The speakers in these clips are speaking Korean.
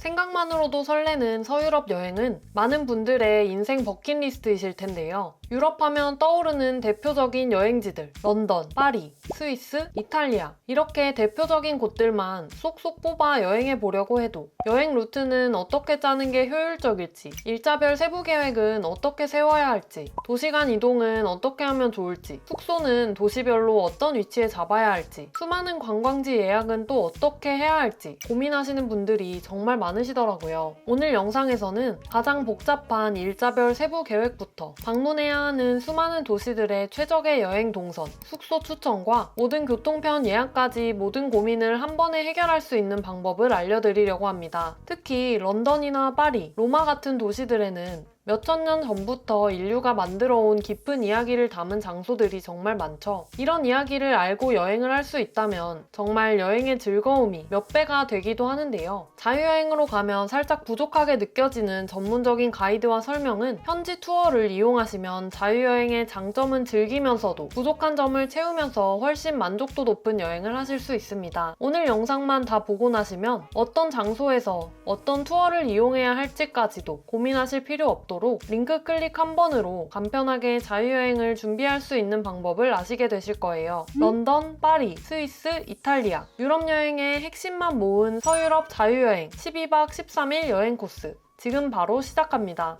생각만으로도 설레는 서유럽 여행은 많은 분들의 인생 버킷리스트이실 텐데요. 유럽 하면 떠오르는 대표적인 여행지들, 런던, 파리, 스위스, 이탈리아 이렇게 대표적인 곳들만 쏙쏙 뽑아 여행해 보려고 해도 여행 루트는 어떻게 짜는 게 효율적일지, 일자별 세부 계획은 어떻게 세워야 할지, 도시간 이동은 어떻게 하면 좋을지, 숙소는 도시별로 어떤 위치에 잡아야 할지, 수많은 관광지 예약은 또 어떻게 해야 할지 고민하시는 분들이 정말 많으시더라고요. 오늘 영상에서는 가장 복잡한 일자별 세부 계획부터 방문해야 하는 수많은 도시들의 최적의 여행 동선, 숙소 추천과 모든 교통편 예약까지 모든 고민을 한 번에 해결할 수 있는 방법을 알려드리려고 합니다. 특히 런던이나 파리, 로마 같은 도시들에는 몇천 년 전부터 인류가 만들어온 깊은 이야기를 담은 장소들이 정말 많죠. 이런 이야기를 알고 여행을 할 수 있다면 정말 여행의 즐거움이 몇 배가 되기도 하는데요. 자유여행으로 가면 살짝 부족하게 느껴지는 전문적인 가이드와 설명은 현지 투어를 이용하시면 자유여행의 장점은 즐기면서도 부족한 점을 채우면서 훨씬 만족도 높은 여행을 하실 수 있습니다. 오늘 영상만 다 보고 나시면 어떤 장소에서 어떤 투어를 이용해야 할지까지도 고민하실 필요 없도록 링크 클릭 한 번으로 간편하게 자유여행을 준비할 수 있는 방법을 아시게 되실 거예요. 런던, 파리, 스위스, 이탈리아 유럽 여행의 핵심만 모은 서유럽 자유여행 12박 13일 여행 코스 지금 바로 시작합니다.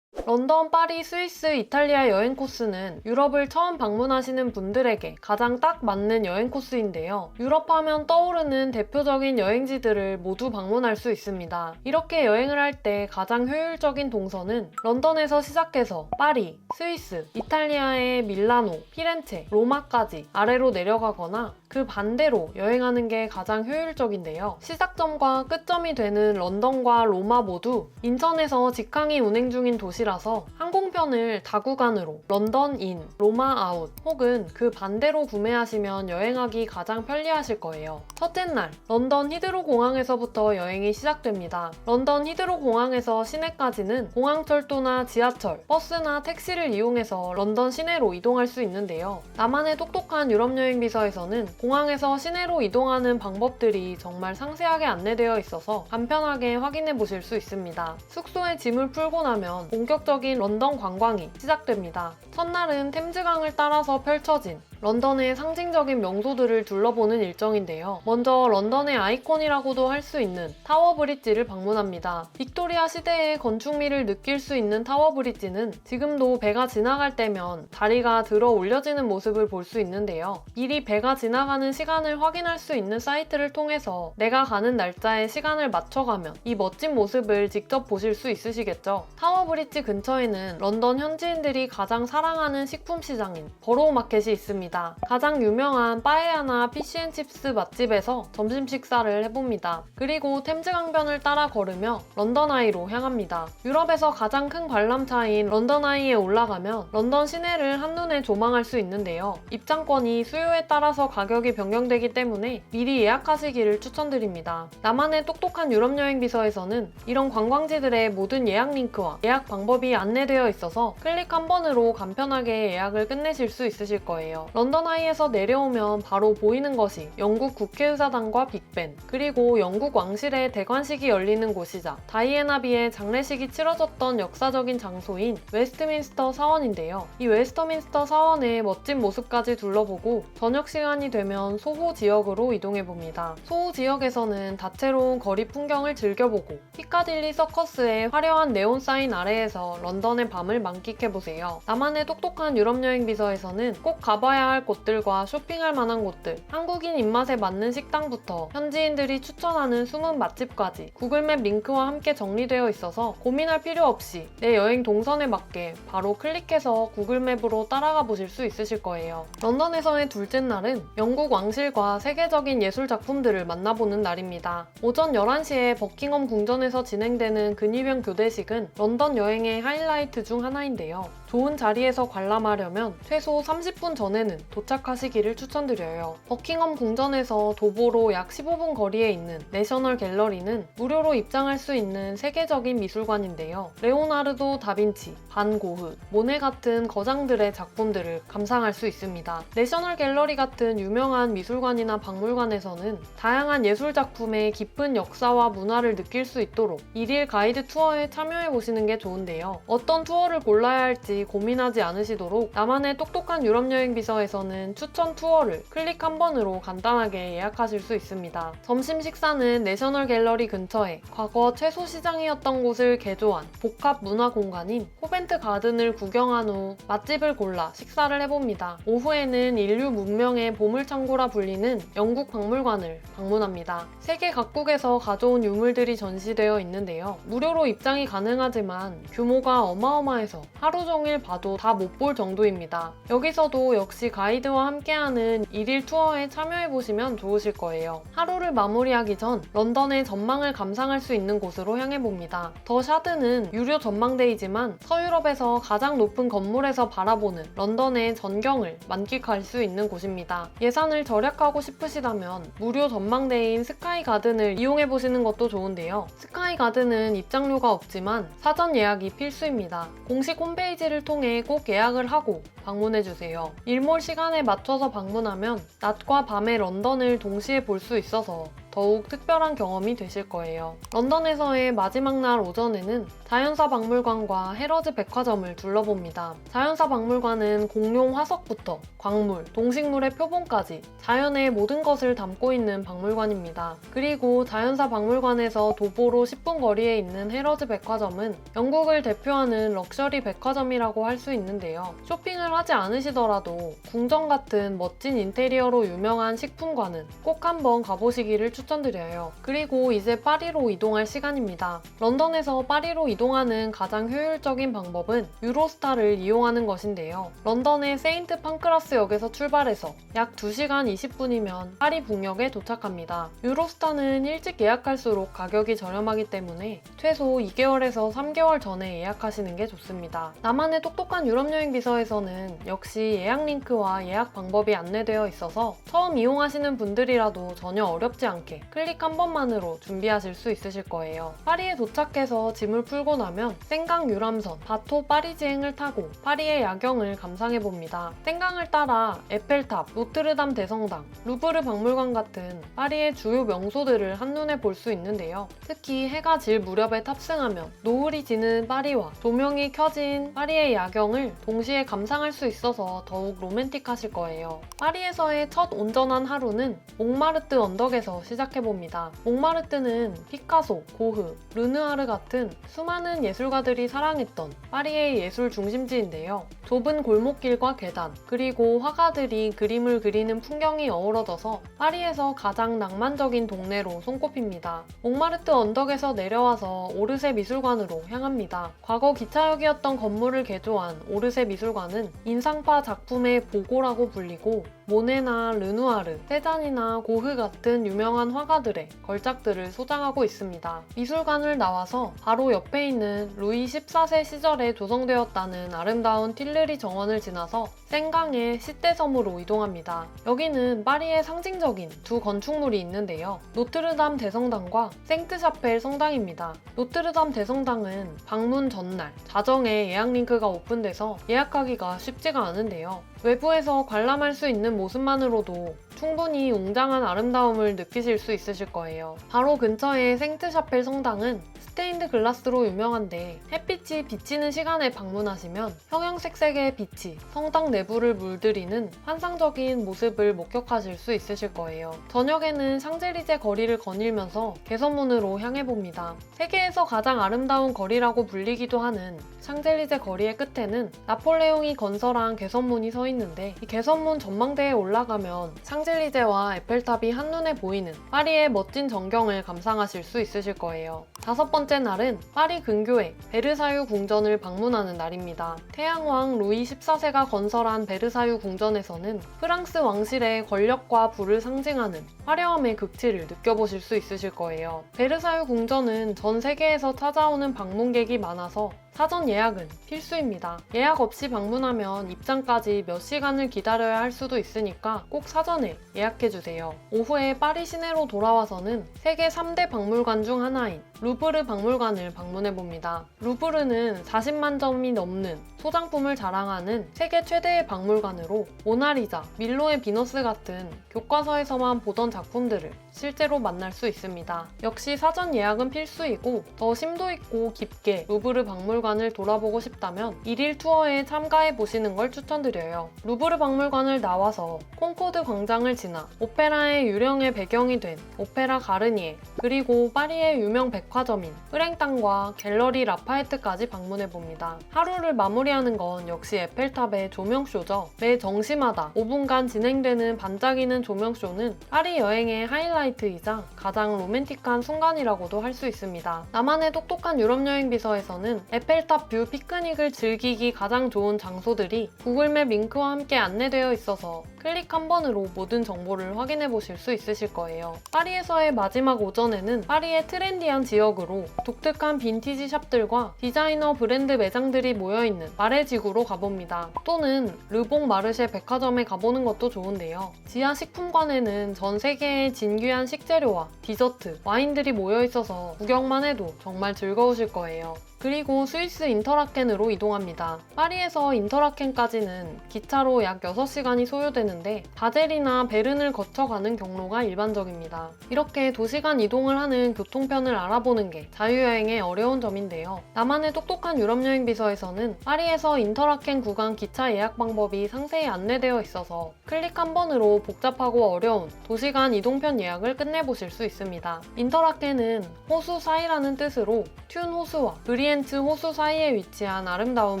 런던, 파리, 스위스, 이탈리아 여행 코스는 유럽을 처음 방문하시는 분들에게 가장 딱 맞는 여행 코스인데요. 유럽 하면 떠오르는 대표적인 여행지들을 모두 방문할 수 있습니다. 이렇게 여행을 할 때 가장 효율적인 동선은 런던에서 시작해서 파리, 스위스, 이탈리아의 밀라노, 피렌체, 로마까지 아래로 내려가거나 그 반대로 여행하는 게 가장 효율적인데요. 시작점과 끝점이 되는 런던과 로마 모두 인천에서 직항이 운행 중인 도시라서 항공편을 다구간으로 런던 인, 로마 아웃 혹은 그 반대로 구매하시면 여행하기 가장 편리하실 거예요. 첫째 날, 런던 히드로 공항에서부터 여행이 시작됩니다. 런던 히드로 공항에서 시내까지는 공항철도나 지하철, 버스나 택시를 이용해서 런던 시내로 이동할 수 있는데요. 나만의 똑똑한 유럽 여행 비서에서는 공항에서 시내로 이동하는 방법들이 정말 상세하게 안내되어 있어서 간편하게 확인해 보실 수 있습니다. 숙소에 짐을 풀고 나면 본격적인 런던 관광이 시작됩니다. 첫날은 템즈강을 따라서 펼쳐진 런던의 상징적인 명소들을 둘러보는 일정인데요. 먼저 런던의 아이콘이라고도 할 수 있는 타워 브릿지를 방문합니다. 빅토리아 시대의 건축미를 느낄 수 있는 타워 브릿지는 지금도 배가 지나갈 때면 다리가 들어 올려지는 모습을 볼 수 있는데요. 미리 배가 지나가는 시간을 확인할 수 있는 사이트를 통해서 내가 가는 날짜에 시간을 맞춰가면 이 멋진 모습을 직접 보실 수 있으시겠죠. 타워 브릿지 근처에는 런던 현지인들이 가장 사랑하는 식품 시장인 버로우 마켓이 있습니다. 가장 유명한 빠에야나 피쉬앤칩스 맛집에서 점심 식사를 해봅니다. 그리고 템즈강변을 따라 걸으며 런던 아이로 향합니다. 유럽에서 가장 큰 관람차인 런던 아이에 올라가면 런던 시내를 한눈에 조망할 수 있는데요. 입장권이 수요에 따라서 가격이 변경되기 때문에 미리 예약하시기를 추천드립니다. 나만의 똑똑한 유럽 여행 비서에서는 이런 관광지들의 모든 예약 링크와 예약 방법이 안내되어 있어서 클릭 한 번으로 간편하게 예약을 끝내실 수 있으실 거예요. 런던 아이에서 내려오면 바로 보이는 것이 영국 국회의사당과 빅벤, 그리고 영국 왕실의 대관식이 열리는 곳이자 다이애나비의 장례식이 치러졌던 역사적인 장소인 웨스트민스터 사원인데요. 이 웨스트민스터 사원의 멋진 모습까지 둘러보고 저녁 시간이 되면 소호 지역으로 이동해봅니다. 소호 지역에서는 다채로운 거리 풍경을 즐겨보고 피카딜리 서커스의 화려한 네온 사인 아래에서 런던의 밤을 만끽해보세요. 나만의 똑똑한 유럽 여행 비서에서는 꼭 가봐야 할 곳들과 쇼핑할 만한 곳들, 한국인 입맛에 맞는 식당부터 현지인들이 추천하는 숨은 맛집까지 구글맵 링크와 함께 정리되어 있어서 고민할 필요 없이 내 여행 동선에 맞게 바로 클릭해서 구글맵으로 따라가 보실 수 있으실 거예요. 런던에서의 둘째 날은 영국 왕실과 세계적인 예술 작품들을 만나보는 날입니다. 오전 11시에 버킹엄 궁전에서 진행되는 근위병 교대식은 런던 여행의 하이라이트 중 하나인데요. 좋은 자리에서 관람하려면 최소 30분 전에는 도착하시기를 추천드려요. 버킹엄 궁전에서 도보로 약 15분 거리에 있는 내셔널 갤러리는 무료로 입장할 수 있는 세계적인 미술관인데요. 레오나르도 다빈치, 반 고흐, 모네 같은 거장들의 작품들을 감상할 수 있습니다. 내셔널 갤러리 같은 유명한 미술관이나 박물관에서는 다양한 예술 작품의 깊은 역사와 문화를 느낄 수 있도록 일일 가이드 투어에 참여해 보시는 게 좋은데요. 어떤 투어를 골라야 할지 고민하지 않으시도록 나만의 똑똑한 유럽 여행 비서에서는 추천 투어를 클릭 한 번으로 간단하게 예약하실 수 있습니다. 점심 식사는 내셔널 갤러리 근처에 과거 채소 시장이었던 곳을 개조한 복합 문화 공간인 코벤트 가든을 구경한 후 맛집을 골라 식사를 해봅니다. 오후에는 인류 문명의 보물창고라 불리는 영국 박물관을 방문합니다. 세계 각국에서 가져온 유물들이 전시되어 있는데요. 무료로 입장이 가능하지만 규모가 어마어마해서 하루 종일 봐도 다 못 볼 정도입니다. 여기서도 역시 가이드와 함께하는 일일 투어에 참여해보시면 좋으실 거예요. 하루를 마무리하기 전 런던의 전망을 감상할 수 있는 곳으로 향해봅니다. 더 샤드는 유료 전망대이지만 서유럽에서 가장 높은 건물에서 바라보는 런던의 전경을 만끽할 수 있는 곳입니다. 예산을 절약하고 싶으시다면 무료 전망대인 스카이 가든을 이용해보시는 것도 좋은데요. 스카이 가든은 입장료가 없지만 사전 예약이 필수입니다. 공식 홈페이지를 통해 꼭 예약을 하고 방문해주세요. 일몰 시간에 맞춰서 방문하면 낮과 밤의 런던을 동시에 볼 수 있어서 더욱 특별한 경험이 되실 거예요. 런던에서의 마지막 날 오전에는 자연사 박물관과 헤러즈 백화점을 둘러봅니다. 자연사 박물관은 공룡 화석부터 광물, 동식물의 표본까지 자연의 모든 것을 담고 있는 박물관입니다. 그리고 자연사 박물관에서 도보로 10분 거리에 있는 헤러즈 백화점은 영국을 대표하는 럭셔리 백화점이라고 할 수 있는데요. 쇼핑을 하지 않으시더라도 궁전 같은 멋진 인테리어로 유명한 식품관은 꼭 한번 가보시기를 추천드려요. 그리고 이제 파리로 이동할 시간입니다. 런던에서 파리로 이동하는 가장 효율적인 방법은 유로스타를 이용하는 것인데요. 런던의 세인트 판크라스 역에서 출발해서 약 2시간 20분이면 파리 북역에 도착합니다. 유로스타는 일찍 예약할수록 가격이 저렴하기 때문에 최소 2개월에서 3개월 전에 예약하시는 게 좋습니다. 나만의 똑똑한 유럽 여행 비서에서는 역시 예약 링크와 예약 방법이 안내되어 있어서 처음 이용하시는 분들이라도 전혀 어렵지 않게 클릭 한 번만으로 준비하실 수 있으실 거예요. 파리에 도착해서 짐을 풀고 나면 생강 유람선 바토 파리지행을 타고 파리의 야경을 감상해봅니다. 생강을 따라 에펠탑, 노트르담 대성당, 루브르 박물관 같은 파리의 주요 명소들을 한눈에 볼 수 있는데요. 특히 해가 질 무렵에 탑승하면 노을이 지는 파리와 조명이 켜진 파리의 야경을 동시에 감상할 수 있어서 더욱 로맨틱하실 거예요. 파리에서의 첫 온전한 하루는 몽마르트 언덕에서 시작해봅니다. 몽마르트는 피카소, 고흐, 르누아르 같은 수많은 예술가들이 사랑했던 파리의 예술 중심지인데요. 좁은 골목길과 계단, 그리고 화가들이 그림을 그리는 풍경이 어우러져서 파리에서 가장 낭만적인 동네로 손꼽힙니다. 몽마르트 언덕에서 내려와서 오르세 미술관으로 향합니다. 과거 기차역이었던 건물을 개조한 오르세 미술관은 인상파 작품의 보고라고 불리고 모네나 르누아르, 세잔이나 고흐 같은 유명한 화가들의 걸작들을 소장하고 있습니다. 미술관을 나와서 바로 옆에 있는 루이 14세 시절에 조성되었다는 아름다운 틸르리 정원을 지나서 생강의 시대섬으로 이동합니다. 여기는 파리의 상징적인 두 건축물이 있는데요. 노트르담 대성당과 생트샤펠 성당입니다. 노트르담 대성당은 방문 전날 자정에 예약 링크가 오픈돼서 예약하기가 쉽지가 않은데요. 외부에서 관람할 수 있는 모습만으로도 충분히 웅장한 아름다움을 느끼실 수 있으실 거예요. 바로 근처의 생트샤펠 성당은 스테인드 글라스로 유명한데 햇빛이 비치는 시간에 방문하시면 형형색색의 빛이 성당 내부를 물들이는 환상적인 모습을 목격하실 수 있으실 거예요. 저녁에는 샹젤리제 거리를 거닐면서 개선문으로 향해봅니다. 세계에서 가장 아름다운 거리라고 불리기도 하는 샹젤리제 거리의 끝에는 나폴레옹이 건설한 개선문이 서 있는데 이 개선문 전망대에 올라가면 샹젤리제와 에펠탑이 한눈에 보이는 파리의 멋진 전경을 감상하실 수 있으실 거예요. 5번째 날은 파리 근교의 베르사유 궁전을 방문하는 날입니다. 태양왕 루이 14세가 건설한 베르사유 궁전에서는 프랑스 왕실의 권력과 부를 상징하는 화려함의 극치를 느껴보실 수 있으실 거예요. 베르사유 궁전은 전 세계에서 찾아오는 방문객이 많아서 사전 예약은 필수입니다. 예약 없이 방문하면 입장까지 몇 시간을 기다려야 할 수도 있으니까 꼭 사전에 예약해주세요. 오후에 파리 시내로 돌아와서는 세계 3대 박물관 중 하나인 루브르 박물관을 방문해봅니다. 루브르는 40만 점이 넘는 소장품을 자랑하는 세계 최대의 박물관으로 모나리자, 밀로의 비너스 같은 교과서에서만 보던 작품들을 실제로 만날 수 있습니다. 역시 사전 예약은 필수이고 더 심도 있고 깊게 루브르 박물관을 돌아보고 싶다면 1일 투어에 참가해 보시는 걸 추천드려요. 루브르 박물관을 나와서 콩코드 광장을 지나 오페라의 유령의 배경이 된 오페라 가르니에, 그리고 파리의 유명 백화점인 프랭땅과 갤러리 라파에트까지 방문해봅니다. 하루를 마무리하는 건 역시 에펠탑의 조명쇼죠. 매 정시마다 5분간 진행되는 반짝이는 조명쇼는 파리 여행의 하이라이트이자 가장 로맨틱한 순간이라고도 할 수 있습니다. 나만의 똑똑한 유럽 여행 비서에서는 에펠탑 뷰 피크닉을 즐기기 가장 좋은 장소들이 구글맵 링크와 함께 안내되어 있어서 클릭 한 번으로 모든 정보를 확인해 보실 수 있으실 거예요. 파리에서의 마지막 오전에는 파리의 트렌디한 지역으로 독특한 빈티지 샵들과 디자이너 브랜드 매장들이 모여있는 마레지구로 가봅니다. 또는 르봉 마르쉐 백화점에 가보는 것도 좋은데요. 지하 식품관에는 전 세계의 진귀한 식재료와 디저트, 와인들이 모여있어서 구경만 해도 정말 즐거우실 거예요. 그리고 스위스 인터라켄으로 이동합니다. 파리에서 인터라켄까지는 기차로 약 6시간이 소요되는데 바젤이나 베른을 거쳐가는 경로가 일반적입니다. 이렇게 도시간 이동을 하는 교통편을 알아보는 게 자유여행의 어려운 점인데요. 나만의 똑똑한 유럽여행 비서에서는 파리에서 인터라켄 구간 기차 예약 방법이 상세히 안내되어 있어서 클릭 한 번으로 복잡하고 어려운 도시간 이동편 예약을 끝내보실 수 있습니다. 인터라켄은 호수 사이라는 뜻으로 튠 호수와 브리엔츠 호수 사이에 위치한 아름다운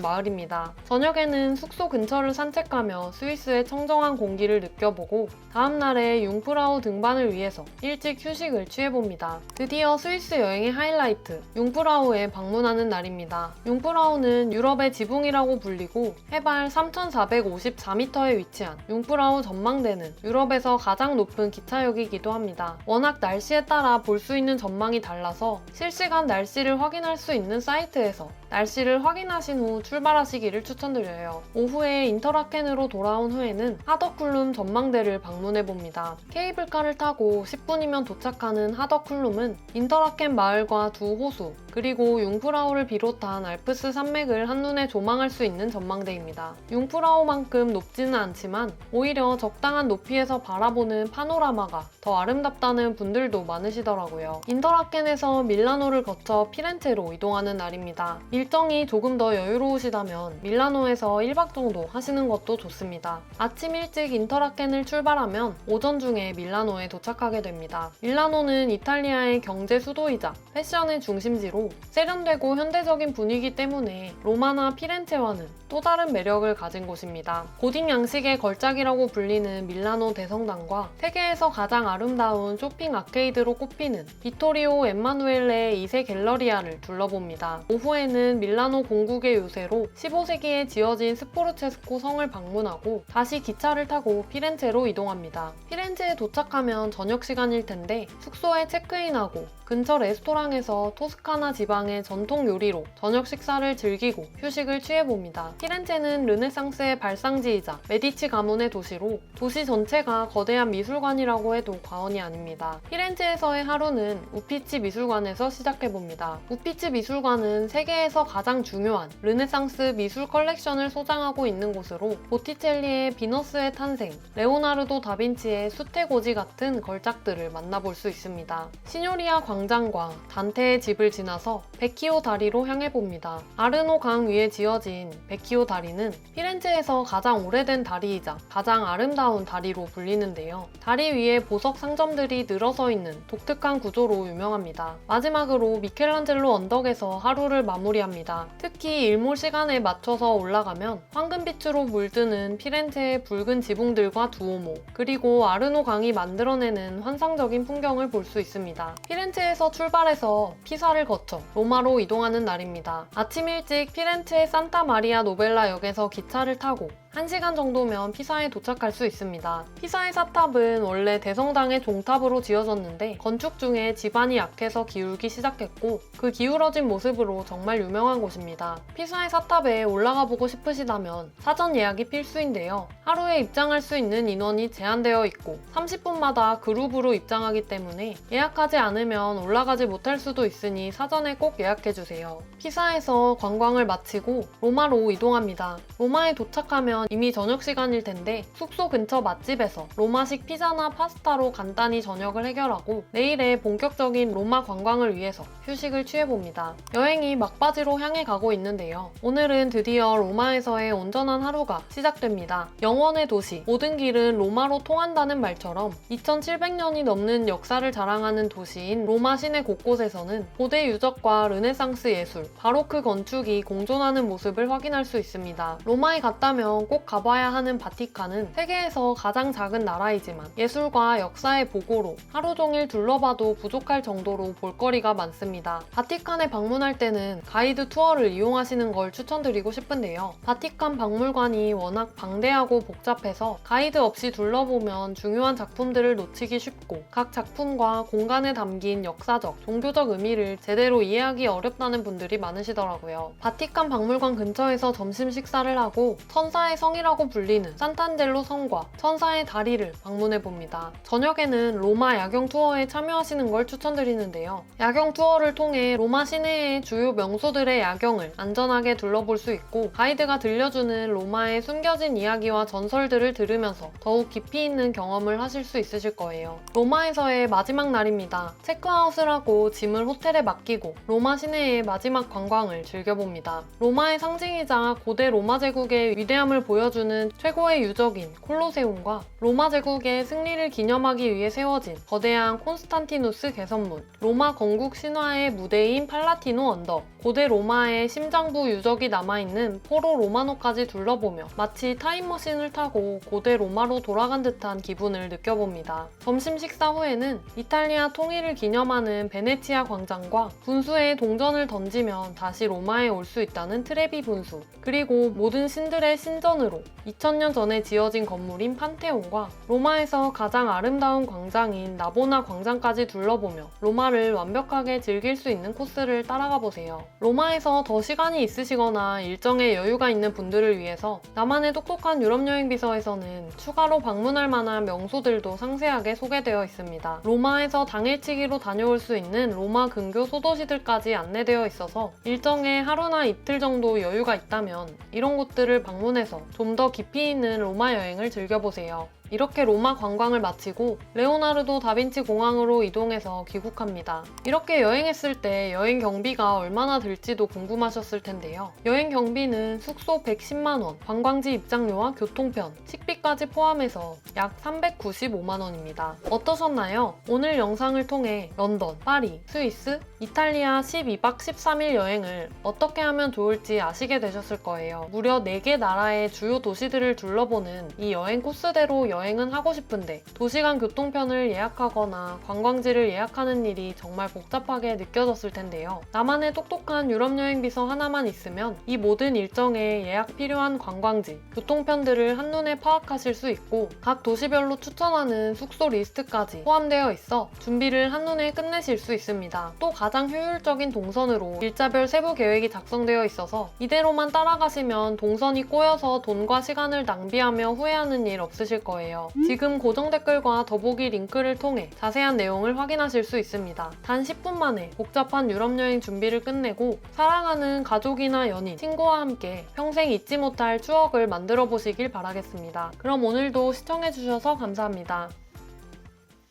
마을입니다. 저녁에는 숙소 근처를 산책하며 스위스의 청정한 공기를 느껴보고 다음날에 융프라우 등반을 위해서 일찍 휴식을 취해봅니다. 드디어 스위스 여행의 하이라이트, 융프라우에 방문하는 날입니다. 융프라우는 유럽의 지붕이라고 불리고 해발 3,454m에 위치한 융프라우 전망대는 유럽에서 가장 높은 기차역이기도 합니다. 워낙 날씨에 따라 볼 수 있는 전망이 달라서 실시간 날씨를 확인할 수 있는 사이트에서 날씨를 확인하신 후 출발하시기를 추천드려요. 오후에 인터라켄으로 돌아온 후에는 하더쿨룸 전망대를 방문해봅니다. 케이블카를 타고 10분이면 도착하는 하더쿨룸은 인터라켄 마을과 두 호수, 그리고 융프라우를 비롯한 알프스 산맥을 한눈에 조망할 수 있는 전망대입니다. 융프라우만큼 높지는 않지만 오히려 적당한 높이에서 바라보는 파노라마가 더 아름답다는 분들도 많으시더라고요. 인터라켄에서 밀라노를 거쳐 피렌체로 이동하는 날입니다. 일정이 조금 더 여유로우시다면 밀라노에서 1박 정도 하시는 것도 좋습니다. 아침 일찍 인터라켄을 출발하면 오전 중에 밀라노에 도착하게 됩니다. 밀라노는 이탈리아의 경제 수도이자 패션의 중심지로 세련되고 현대적인 분위기 때문에 로마나 피렌체와는 또 다른 매력을 가진 곳입니다. 고딕 양식의 걸작이라고 불리는 밀라노 대성당과 세계에서 가장 아름다운 쇼핑 아케이드로 꼽히는 비토리오 엠마누엘레 2세 갤러리아를 둘러봅니다. 오후에는 밀라노 공국의 요새로 15세기에 지어진 스포르체스코 성을 방문하고 다시 기차를 타고 피렌체로 이동합니다. 피렌체에 도착하면 저녁 시간일 텐데 숙소에 체크인하고 근처 레스토랑에서 토스카나 지방의 전통 요리로 저녁 식사를 즐기고 휴식을 취해봅니다. 피렌체는 르네상스의 발상지이자 메디치 가문의 도시로 도시 전체가 거대한 미술관이라고 해도 과언이 아닙니다. 피렌체에서의 하루는 우피치 미술관에서 시작해봅니다. 우피치 미술관은 세계에서 가장 중요한 르네상스 미술 컬렉션을 소장하고 있는 곳으로 보티첼리의 비너스의 탄생, 레오나르도 다빈치의 수태고지 같은 걸작들을 만나볼 수 있습니다. 시뇨리아 광장과 단테의 집을 지나서 베키오 다리로 향해봅니다. 아르노 강 위에 지어진 베키오 다리는 피렌체에서 가장 오래된 다리이자 가장 아름다운 다리로 불리는데요. 다리 위에 보석 상점들이 늘어서 있는 독특한 구조로 유명합니다. 마지막으로 미켈란젤로 언덕에서 하루를 마무리합니다. 특히 일몰 시간에 맞춰서 올라가면 황금빛으로 물드는 피렌체의 붉은 지붕들과 두오모, 그리고 아르노 강이 만들어내는 환상적인 풍경을 볼 수 있습니다. 피렌체에서 출발해서 피사를 거쳐 로마로 이동하는 날입니다. 아침 일찍 피렌체 산타 마리아 노벨라 역에서 기차를 타고 1시간 정도면 피사에 도착할 수 있습니다. 피사의 사탑은 원래 대성당의 종탑으로 지어졌는데 건축 중에 지반이 약해서 기울기 시작했고 그 기울어진 모습으로 정말 유명한 곳입니다. 피사의 사탑에 올라가 보고 싶으시다면 사전 예약이 필수인데요. 하루에 입장할 수 있는 인원이 제한되어 있고 30분마다 그룹으로 입장하기 때문에 예약하지 않으면 올라가지 못할 수도 있으니 사전에 꼭 예약해주세요. 피사에서 관광을 마치고 로마로 이동합니다. 로마에 도착하면 이미 저녁 시간일 텐데 숙소 근처 맛집에서 로마식 피자나 파스타로 간단히 저녁을 해결하고 내일의 본격적인 로마 관광을 위해서 휴식을 취해봅니다. 여행이 막바지로 향해 가고 있는데요. 오늘은 드디어 로마에서의 온전한 하루가 시작됩니다. 영원의 도시, 모든 길은 로마로 통한다는 말처럼 2700년이 넘는 역사를 자랑하는 도시인 로마 시내 곳곳에서는 고대 유적과 르네상스 예술, 바로크 건축이 공존하는 모습을 확인할 수 있습니다. 로마에 갔다면 꼭 가봐야 하는 바티칸은 세계에서 가장 작은 나라이지만 예술과 역사의 보고로 하루 종일 둘러봐도 부족할 정도로 볼거리가 많습니다. 바티칸에 방문할 때는 가이드 투어를 이용하시는 걸 추천드리고 싶은데요. 바티칸 박물관이 워낙 방대하고 복잡해서 가이드 없이 둘러보면 중요한 작품들을 놓치기 쉽고 각 작품과 공간에 담긴 역사적, 종교적 의미를 제대로 이해하기 어렵다는 분들이 많으시더라고요. 바티칸 박물관 근처에서 점심 식사를 하고 천사의 성이라고 불리는 산탄젤로 성과 천사의 다리를 방문해봅니다. 저녁에는 로마 야경 투어에 참여하시는 걸 추천드리는데요. 야경 투어를 통해 로마 시내의 주요 명소들의 야경을 안전하게 둘러볼 수 있고 가이드가 들려주는 로마의 숨겨진 이야기와 전설들을 들으면서 더욱 깊이 있는 경험을 하실 수 있으실 거예요. 로마에서의 마지막 날입니다. 체크아웃을 하고 짐을 호텔에 맡기고 로마 시내의 마지막 관광을 즐겨봅니다. 로마의 상징이자 고대 로마 제국의 위대함을 보여주는 최고의 유적인 콜로세움과 로마 제국의 승리를 기념하기 위해 세워진 거대한 콘스탄티누스 개선문, 로마 건국 신화의 무대인 팔라티노 언덕, 고대 로마의 심장부 유적이 남아있는 포로 로마노까지 둘러보며 마치 타임머신을 타고 고대 로마로 돌아간 듯한 기분을 느껴봅니다. 점심 식사 후에는 이탈리아 통일을 기념하는 베네치아 광장과 분수에 동전을 던지면 다시 로마에 올 수 있다는 트레비 분수, 그리고 모든 신들의 신전으로 2000년 전에 지어진 건물인 판테온과 로마에서 가장 아름다운 광장인 나보나 광장까지 둘러보며 로마를 완벽하게 즐길 수 있는 코스를 따라가 보세요. 로마에서 더 시간이 있으시거나 일정에 여유가 있는 분들을 위해서 나만의 똑똑한 유럽 여행 비서에서는 추가로 방문할 만한 명소들도 상세하게 소개되어 있습니다. 로마에서 당일치기로 다녀올 수 있는 로마 근교 소도시들까지 안내되어 있어서 일정에 하루나 이틀 정도 여유가 있다면 이런 곳들을 방문해서 좀 더 깊이 있는 로마 여행을 즐겨보세요. 이렇게 로마 관광을 마치고 레오나르도 다빈치 공항으로 이동해서 귀국합니다. 이렇게 여행했을 때 여행 경비가 얼마나 들지도 궁금하셨을 텐데요. 여행 경비는 숙소 110만 원, 관광지 입장료와 교통편, 식비까지 포함해서 약 395만 원입니다. 어떠셨나요? 오늘 영상을 통해 런던, 파리, 스위스, 이탈리아 12박 13일 여행을 어떻게 하면 좋을지 아시게 되셨을 거예요. 무려 4개 나라의 주요 도시들을 둘러보는 이 여행 코스대로 여행은 하고 싶은데 도시간 교통편을 예약하거나 관광지를 예약하는 일이 정말 복잡하게 느껴졌을 텐데요. 나만의 똑똑한 유럽 여행 비서 하나만 있으면 이 모든 일정에 예약 필요한 관광지, 교통편들을 한눈에 파악하실 수 있고 각 도시별로 추천하는 숙소 리스트까지 포함되어 있어 준비를 한눈에 끝내실 수 있습니다. 또 가장 효율적인 동선으로 일자별 세부 계획이 작성되어 있어서 이대로만 따라가시면 동선이 꼬여서 돈과 시간을 낭비하며 후회하는 일 없으실 거예요. 지금 고정 댓글과 더보기 링크를 통해 자세한 내용을 확인하실 수 있습니다. 단 10분 만에 복잡한 유럽 여행 준비를 끝내고 사랑하는 가족이나 연인, 친구와 함께 평생 잊지 못할 추억을 만들어 보시길 바라겠습니다. 그럼 오늘도 시청해주셔서 감사합니다.